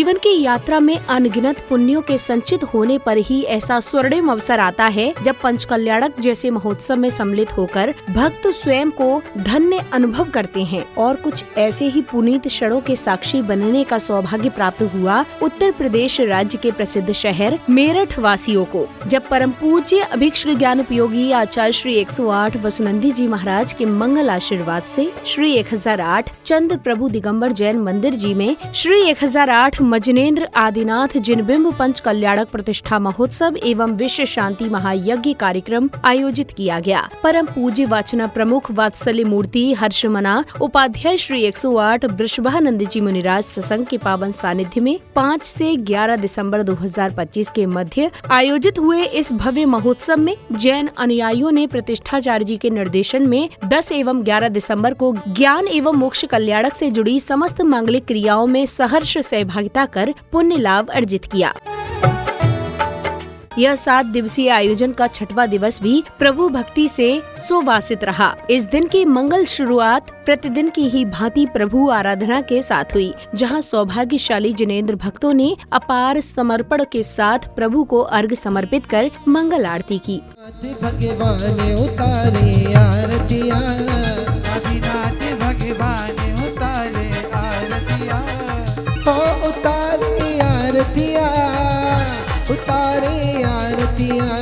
जीवन की यात्रा में अनगिनत पुण्यों के संचित होने पर ही ऐसा स्वर्णिम अवसर आता है जब पंचकल्याणक जैसे महोत्सव में सम्मिलित होकर भक्त स्वयं को धन्य अनुभव करते हैं। और कुछ ऐसे ही पुनीत क्षणों के साक्षी बनने का सौभाग्य प्राप्त हुआ उत्तर प्रदेश राज्य के प्रसिद्ध शहर मेरठ वासियों को, जब परम पूज्य अभिक्षण ज्ञान उपयोगी आचार्य श्री 108 वसुनंदी जी महाराज के मंगल आशीर्वाद से श्री 1008 चंद प्रभु दिगंबर जैन मंदिर जी में श्री 1008 मजनेन्द्र आदिनाथ जिनबिंब पंच कल्याणक प्रतिष्ठा महोत्सव एवं विश्व शांति महायज्ञ कार्यक्रम आयोजित किया गया। परम पूज्य वाचना प्रमुख वात्सल्य मूर्ति हर्षमना उपाध्याय श्री 108 वृषभानंद जी मुनिराज सत्संग के पावन सानिध्य में 5 से 11 दिसंबर 2025 के मध्य आयोजित हुए इस भव्य महोत्सव में जैन अनुयायियों ने प्रतिष्ठाचार्य जी के निर्देशन में 10 एवं 11 दिसंबर को ज्ञान एवं मोक्ष कल्याणक से जुड़ी समस्त मांगलिक क्रियाओं में सहर्ष सहभागिता कर पुण्य लाभ अर्जित किया। यह 7 दिवसीय आयोजन का 6वां दिवस भी प्रभु भक्ति से सुवासित रहा। इस दिन की मंगल शुरुआत प्रतिदिन की ही भांति प्रभु आराधना के साथ हुई, जहां सौभाग्यशाली जिनेंद्र भक्तों ने अपार समर्पण के साथ प्रभु को अर्घ्य समर्पित कर मंगल आरती की। भगवान उतारे आरतिया, उतारे आरतिया, उतारे आरतिया,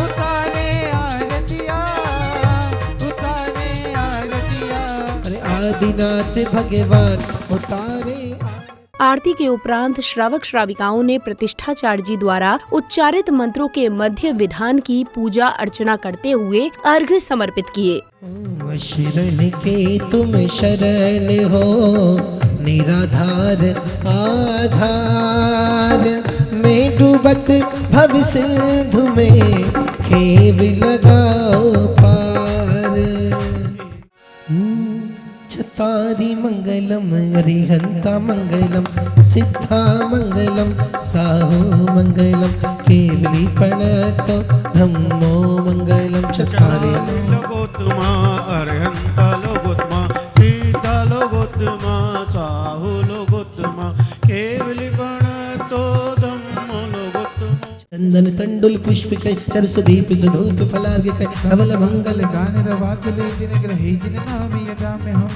उतारे आरतिया, उतारे आरतिया, अरे आदिनाथ भगवान उतारे। आरती के उपरांत श्रावक श्राविकाओं ने प्रतिष्ठाचार्य जी द्वारा उच्चारित मंत्रों के मध्य विधान की पूजा अर्चना करते हुए अर्घ्य समर्पित किए। शरण के तुम शरण हो, निराधार आधार में डूबत भव सिंधु में खेव लगाओ पार। चतारी मंगलम अरिहंता मंगलम सिद्धा मंगलम साहु मंगलम केवली प्रणतो धम्मो मंगलम। चतारी लोगोत्तमा अरिहंता लोगोत्तमा सिद्धा लोगोत्तमा साहु लोगोत्तमा केवली प्रणतो धम्मो लोगोत्तमा। चंदन तंडुल पुष्प के चरस दीप सधूप फलार्घ के धवल मंगल गान रवाकले जिन ग्रहे जिन नामी यदा में हम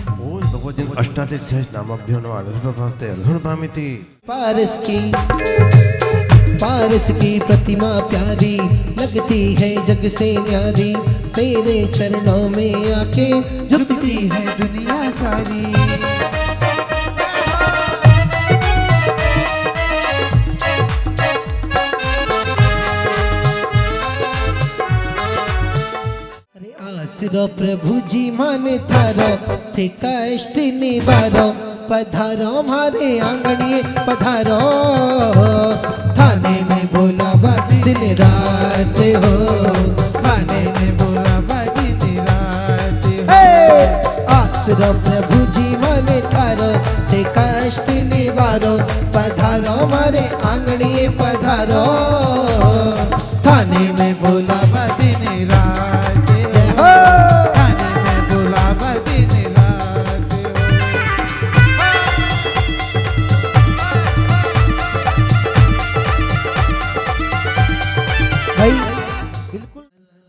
अष्टादश नामभ्यो नमः अनुभवते अनुभवामिति। पारस की प्रतिमा प्यारी लगती है जग से न्यारी, तेरे चरणों में आके झुकती है दुनिया सारी। आसरो प्रभु जी माने थारो थे कष्ट निवारो, पधारो हमारे आंगनिए पधारो, थाने में बोलावा दिन रात हो, थाने में बोलावा दिन रात हो। आसरो प्रभु जी माने थारो थे कष्ट निवारो, पधारो हमारे आंगनिए पधारो, थाने में बोलावा दिन रात।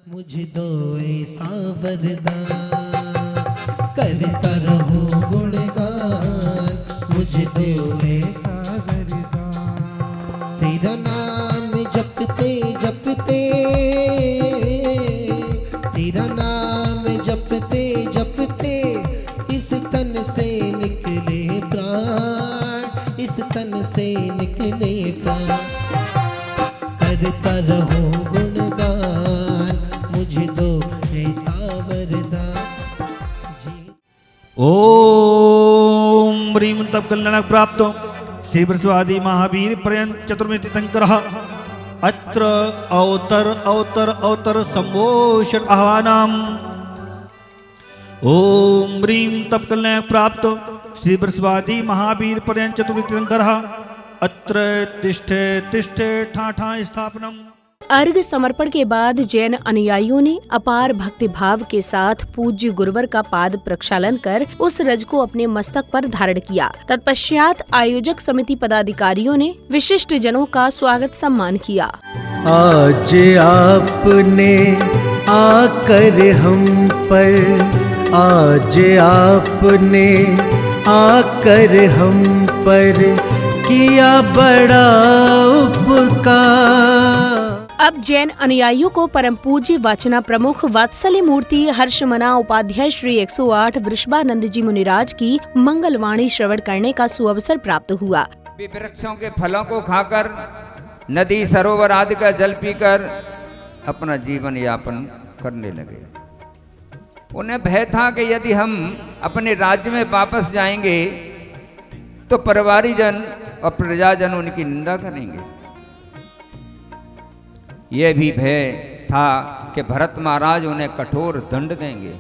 मुझे दो ऐसा वरदान करता रहो गुणगान, मुझे दो ऐसा वरदान। तेरा नाम जपते जपते, तेरा नाम जपते जपते इस तन से निकले प्राण, इस तन से निकले प्राण। करता रहो गुणगान, मुझे दो ऐसा वरदान। ओम ह्रीं तप कल्याणक प्राप्त श्री बृहस्पति महावीर पर्यंत चतुर्मुखी तीर्थंकरः अत्र अवतर अवतर अवतर संभोषण आह्वानम्। ओम ह्रीं तप कल्याणक प्राप्त श्री बृहस्पति महावीर पर्यंत चतुर्मुखी तीर्थंकरः अत्र तिष्ठे तिष्ठे ठा ठा स्थापनम्। अर्घ समर्पण के बाद जैन अनुयायियों ने अपार भक्तिभाव के साथ पूज्य गुरुवर का पाद प्रक्षालन कर उस रज को अपने मस्तक पर धारण किया। तत्पश्चात आयोजक समिति पदाधिकारियों ने विशिष्ट जनों का स्वागत सम्मान किया। आज आपने आकर हम पर, आज आपने आकर हम पर किया बड़ा उपकार। अब जैन अनुयायियों को परम पूज्य वाचना प्रमुख वात्सल्य मूर्ति हर्षमना उपाध्याय श्री 108 वृषभानंद जी मुनिराज की मंगलवाणी श्रवण करने का सुअवसर प्राप्त हुआ। वृक्षों के फलों को खाकर, नदी सरोवर आदि का जल पीकर अपना जीवन यापन करने लगे। उन्हें भय था कि यदि हम अपने राज्य में वापस जाएंगे तो परिवारीजन और प्रजाजन उनकी निंदा करेंगे। यह भी भय था कि भरत महाराज उन्हें कठोर दंड देंगे।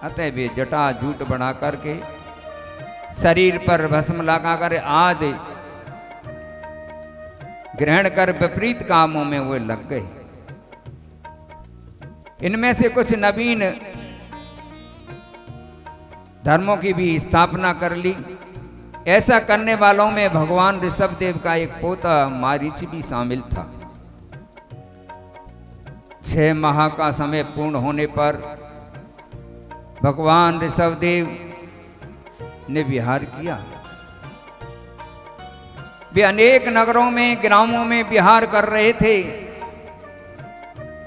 अतः वे जटा जूट बना करके, शरीर पर भस्म लगाकर आदि ग्रहण कर विपरीत कामों में वे लग गए। इनमें से कुछ नवीन धर्मों की भी स्थापना कर ली। ऐसा करने वालों में भगवान ऋषभदेव का एक पोता मारीच भी शामिल था। 6 माह का समय पूर्ण होने पर भगवान ऋषभदेव ने विहार किया। वे अनेक नगरों में, ग्रामों में विहार कर रहे थे।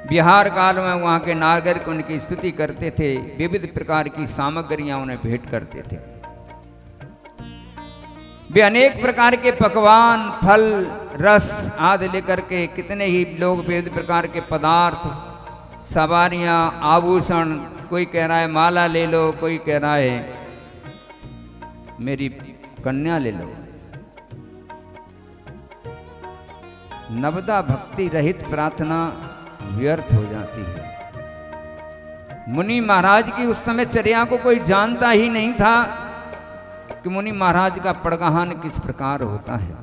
विहार काल में वहां के नागरिक उनकी स्तुति करते थे, विविध प्रकार की सामग्रियां उन्हें भेंट करते थे। वे अनेक प्रकार के पकवान, फल, रस आदि लेकर के कितने ही लोग विविध प्रकार के पदार्थ, सवारियां, आभूषण, कोई कह रहा है माला ले लो, कोई कह रहा है मेरी कन्या ले लो। नवदा भक्ति रहित प्रार्थना व्यर्थ हो जाती है। मुनि महाराज की उस समय चर्या को कोई जानता ही नहीं था कि मुनि महाराज का पड़गहान किस प्रकार होता है।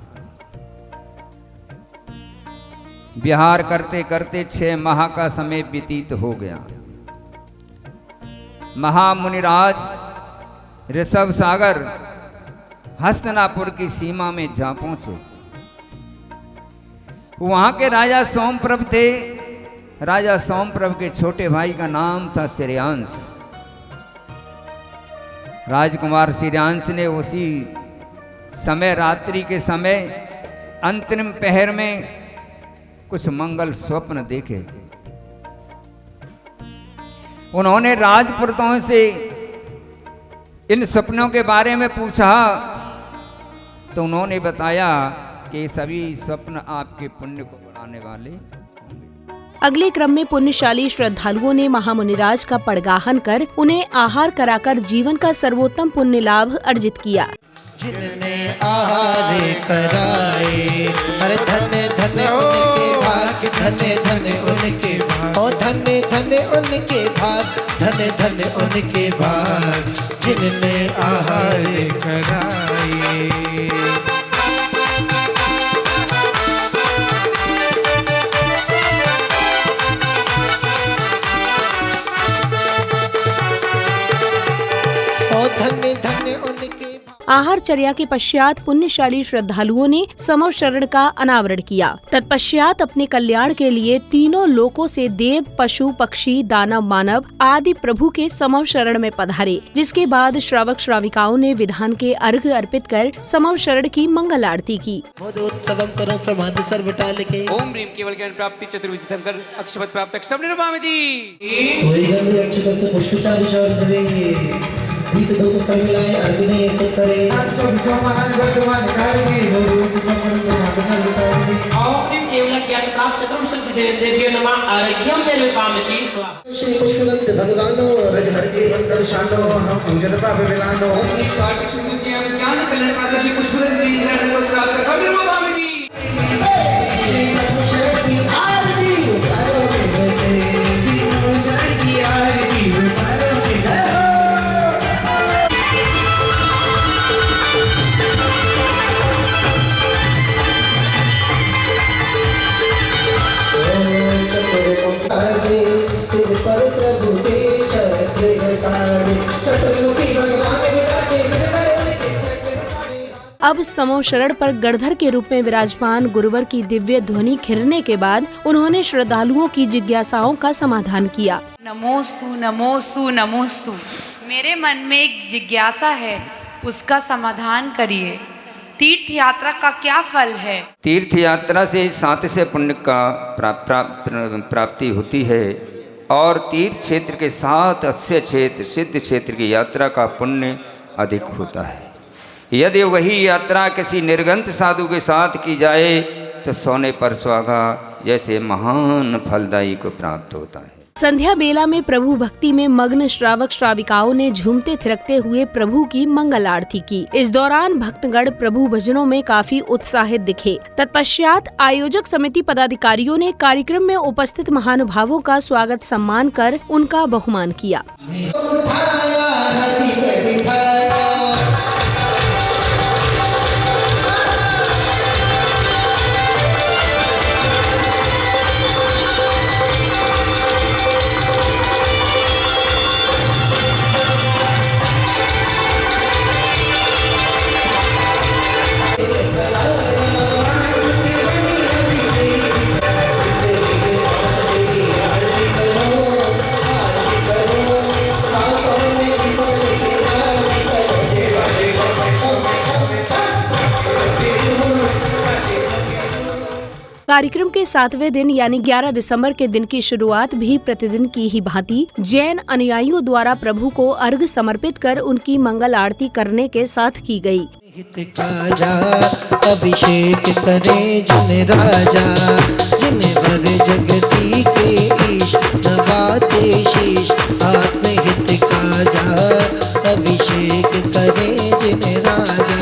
विहार करते करते 6 माह का समय व्यतीत हो गया। महामुनिराज ऋषभ सागर हस्तिनापुर की सीमा में जा पहुंचे। वहां के राजा सोमप्रभ थे। राजा सोमप्रभ के छोटे भाई का नाम था श्रेयांश। राजकुमार श्रेयांश ने उसी समय, रात्रि के समय, अंतरिम पहर में कुछ मंगल स्वप्न देखे। उन्होंने राजपुरों से इन सपनों के बारे में पूछा तो उन्होंने बताया कि सभी स्वप्न आपके पुण्य को बढ़ाने वाले। अगले क्रम में पुण्यशाली श्रद्धालुओं ने महामुनिराज का पड़गाहन कर उन्हें आहार कराकर जीवन का सर्वोत्तम पुण्य लाभ अर्जित किया। जिनने आहार कराए, हर धन्य धन्य उनके भाग, धन्य धन्य उनके भाग, ओ धन्य धन्य उनके भाग, धन्य धन्य उनके भाग, जिनने आहार कराए। धन्य धन्य उनके। आहारचर्या के पश्चात पुण्यशाली श्रद्धालुओं ने समव शरण का अनावरण किया। तत्पश्चात अपने कल्याण के लिए तीनों लोकों से देव, पशु, पक्षी, दानव, मानव आदि प्रभु के समव शरण में पधारे, जिसके बाद श्रावक श्राविकाओं ने विधान के अर्घ अर्पित कर समव शरण की मंगल आरती की। मोदोत्सवं करो प्रमाद सर्वटालिके। ओम ह्रीं केवल ज्ञान प्राप्ति चतुर्विधं कर अक्षपद प्राप्त अक्षम निर्वामिति। दीप धूप फल मिलाए अर्घ दें ऐसे करे। श्री पुष्पदत्त भगवानो रजभर के वंदन शानो हम पूजन पाप मिलानो। ज्ञान कल्याण प्राप्त श्री पुष्पदत्त जी ज्ञान प्राप्त कर निर्वामिति। सिर पर प्रभु के छत्र सारे चतुर्मुखी भगवान विराजे सिर पर उनके छत्र सारे। अब समो शरण पर गणधर के रूप में विराजमान गुरुवर की दिव्य ध्वनि खिरने के बाद उन्होंने श्रद्धालुओं की जिज्ञासाओं का समाधान किया। नमोस्तु नमोस्तु नमोस्तु। मेरे मन में एक जिज्ञासा है, उसका समाधान करिए। तीर्थ यात्रा का क्या फल है? तीर्थ यात्रा से 7 से पुण्य का प्राप्ति होती है और तीर्थ क्षेत्र के 7 अच्छे क्षेत्र सिद्ध क्षेत्र की यात्रा का पुण्य अधिक होता है। यदि वही यात्रा किसी निर्गंत साधु के साथ की जाए तो सोने पर सुहागा जैसे महान फलदायी को प्राप्त होता है। संध्या बेला में प्रभु भक्ति में मग्न श्रावक श्राविकाओं ने झूमते थिरकते हुए प्रभु की मंगल आरती की। इस दौरान भक्तगण प्रभु भजनों में काफी उत्साहित दिखे। तत्पश्चात आयोजक समिति पदाधिकारियों ने कार्यक्रम में उपस्थित महानुभावों का स्वागत सम्मान कर उनका बहुमान किया। कार्यक्रम के 7वें दिन यानी 11 दिसंबर के दिन की शुरुआत भी प्रतिदिन की ही भांति जैन अनुयायियों द्वारा प्रभु को अर्घ समर्पित कर उनकी मंगल आरती करने के साथ की गई। हित काजा अभिषेक करे जिन राजा जिन वर जगती के ईश नवाते शीश आत्महित काजा अभिषेक करे जिन राजा।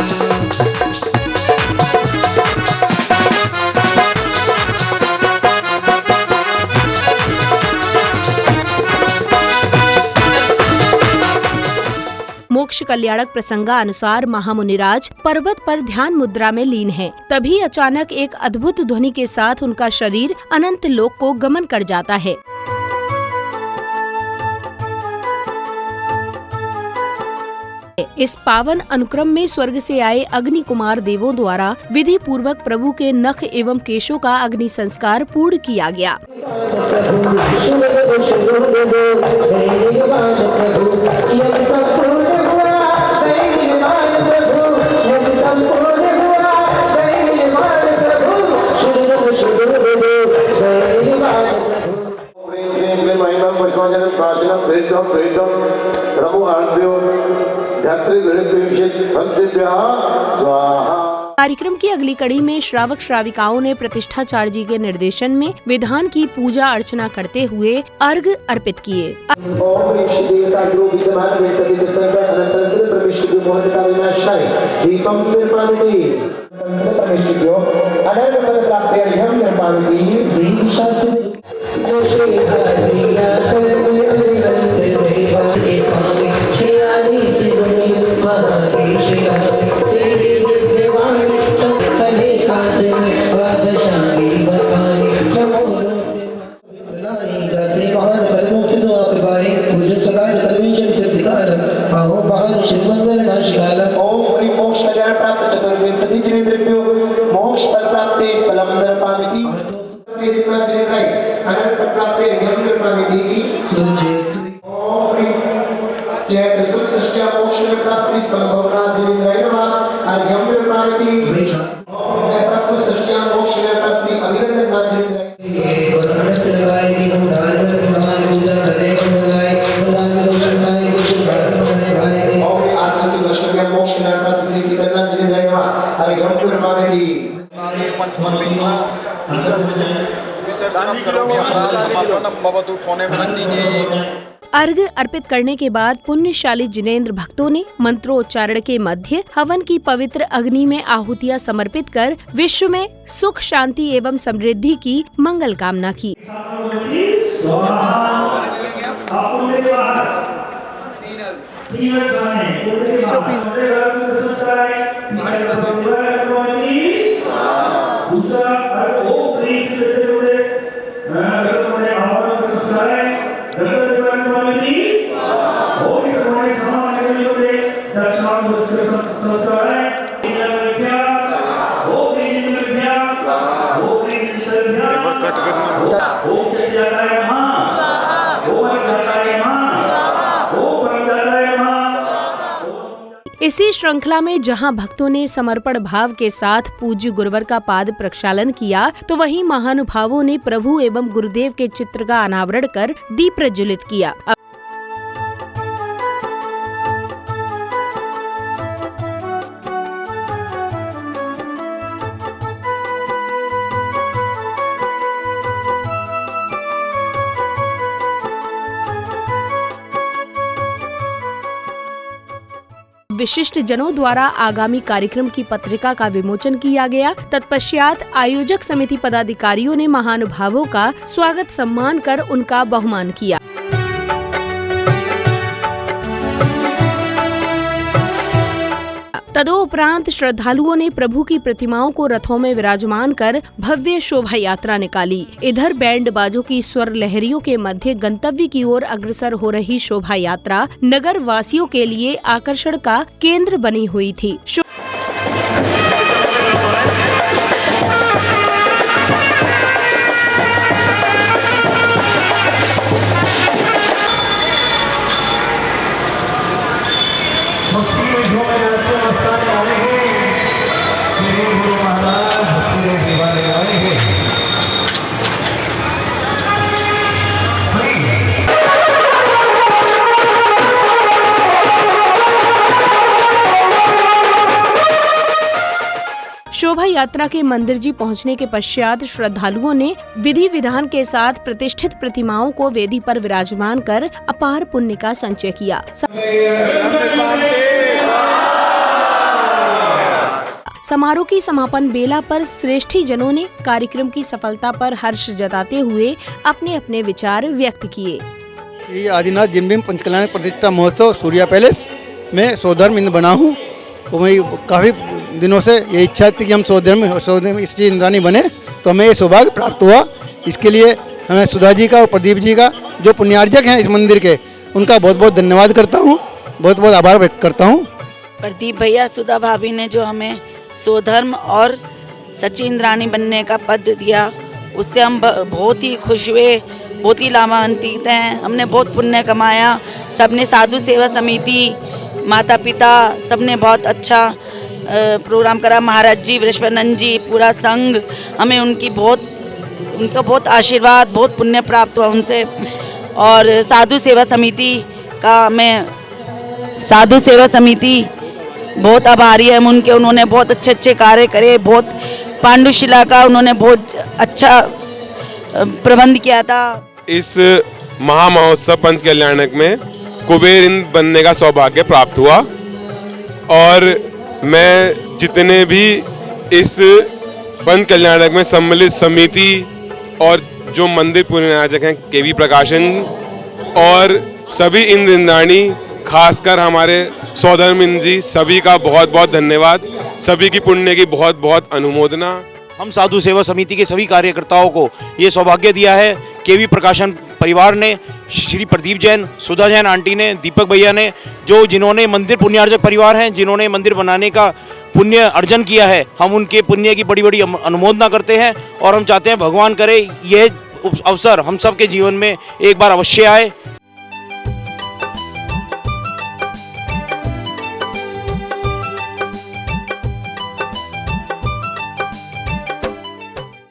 मोक्ष कल्याणक प्रसंगानुसार महामुनिराज पर्वत पर ध्यान मुद्रा में लीन हैं। तभी अचानक एक अद्भुत ध्वनि के साथ उनका शरीर अनंत लोक को गमन कर जाता है। इस पावन अनुक्रम में स्वर्ग से आए अग्नि कुमार देवों द्वारा विधि पूर्वक प्रभु के नख एवं केशों का अग्नि संस्कार पूर्ण किया गया। कार्यक्रम की अगली कड़ी में श्रावक श्राविकाओं ने प्रतिष्ठाचार्य जी के निर्देशन में विधान की पूजा अर्चना करते हुए अर्घ अर्पित किए। अर्घ अर्पित करने के बाद पुण्यशाली जिनेंद्र भक्तों ने मंत्रोच्चारण के मध्य हवन की पवित्र अग्नि में आहुतियां समर्पित कर विश्व में सुख शांति एवं समृद्धि की मंगल कामना की। इसी श्रृंखला में जहां भक्तों ने समर्पण भाव के साथ पूज्य गुरुवर का पाद प्रक्षालन किया, तो वहीं महानुभावों ने प्रभु एवं गुरुदेव के चित्र का अनावरण कर दीप प्रज्वलित किया। विशिष्ट जनों द्वारा आगामी कार्यक्रम की पत्रिका का विमोचन किया गया। तत्पश्चात आयोजक समिति पदाधिकारियों ने महानुभावों का स्वागत सम्मान कर उनका बहुमान किया। तदोपरांत श्रद्धालुओं ने प्रभु की प्रतिमाओं को रथों में विराजमान कर भव्य शोभा यात्रा निकाली। इधर बैंड बाजों की स्वर लहरियों के मध्य गंतव्य की ओर अग्रसर हो रही शोभा यात्रा नगर वासियों के लिए आकर्षण का केंद्र बनी हुई थी। शोभा यात्रा के मंदिर जी पहुंचने के पश्चात श्रद्धालुओं ने विधि विधान के साथ प्रतिष्ठित प्रतिमाओं को वेदी पर विराजमान कर अपार पुण्य का संचय किया। समारोह की समापन बेला पर श्रेष्ठी जनों ने कार्यक्रम की सफलता पर हर्ष जताते हुए अपने अपने विचार व्यक्त किए। श्री आदिनाथ जिमबिम पंचकल्याण प्रतिष्ठा महोत्सव सूर्या पैलेस में सौधर्म इंद्र बना हूँ। तो मेरी काफ़ी दिनों से ये इच्छा थी कि हम सौधर्म श्री इंद्राणी बने, तो हमें ये सौभाग्य प्राप्त हुआ। इसके लिए हमें सुधा जी का और प्रदीप जी का, जो पुण्यार्जक हैं इस मंदिर के, उनका बहुत बहुत धन्यवाद करता हूँ, बहुत बहुत आभार व्यक्त करता हूँ। प्रदीप भैया, सुधा भाभी ने जो हमें सौधर्म और सची इंद्राणी बनने का पद दिया, उससे हम बहुत ही खुश हुए, बहुत ही लाभान्वित हैं। हमने बहुत पुण्य कमाया। सबने साधु सेवा समिति, माता पिता, सबने बहुत अच्छा प्रोग्राम करा। महाराज जी, वृषभानंद जी, पूरा संघ, हमें उनका बहुत आशीर्वाद, बहुत पुण्य प्राप्त हुआ उनसे। और साधु सेवा समिति बहुत आभारी है हम उनके। उन्होंने बहुत अच्छे अच्छे कार्य करे। बहुत पांडुशिला का उन्होंने बहुत अच्छा प्रबंध किया था। इस महामहोत्सव पंच कल्याणक में कुबेर इंद्र बनने का सौभाग्य प्राप्त हुआ और मैं जितने भी इस पंच कल्याणक में सम्मिलित समिति और जो मंदिर पुण्यार्चक हैं, केवी प्रकाशन और सभी इंद्र इंद्राणी, खासकर हमारे सौधर्म इंद्र जी, सभी का बहुत बहुत धन्यवाद। सभी की पुण्य की बहुत बहुत अनुमोदना। हम साधु सेवा समिति के सभी कार्यकर्ताओं को ये सौभाग्य दिया है। केवी प्रकाशन परिवार ने, श्री प्रदीप जैन, सुधा जैन आंटी ने, दीपक भैया ने, जिन्होंने मंदिर पुण्यार्जक परिवार हैं, जिन्होंने मंदिर बनाने का पुण्य अर्जन किया है, हम उनके पुण्य की बड़ी बड़ी अनुमोदना करते हैं। और हम चाहते हैं भगवान करे यह अवसर हम सबके जीवन में एक बार अवश्य आए।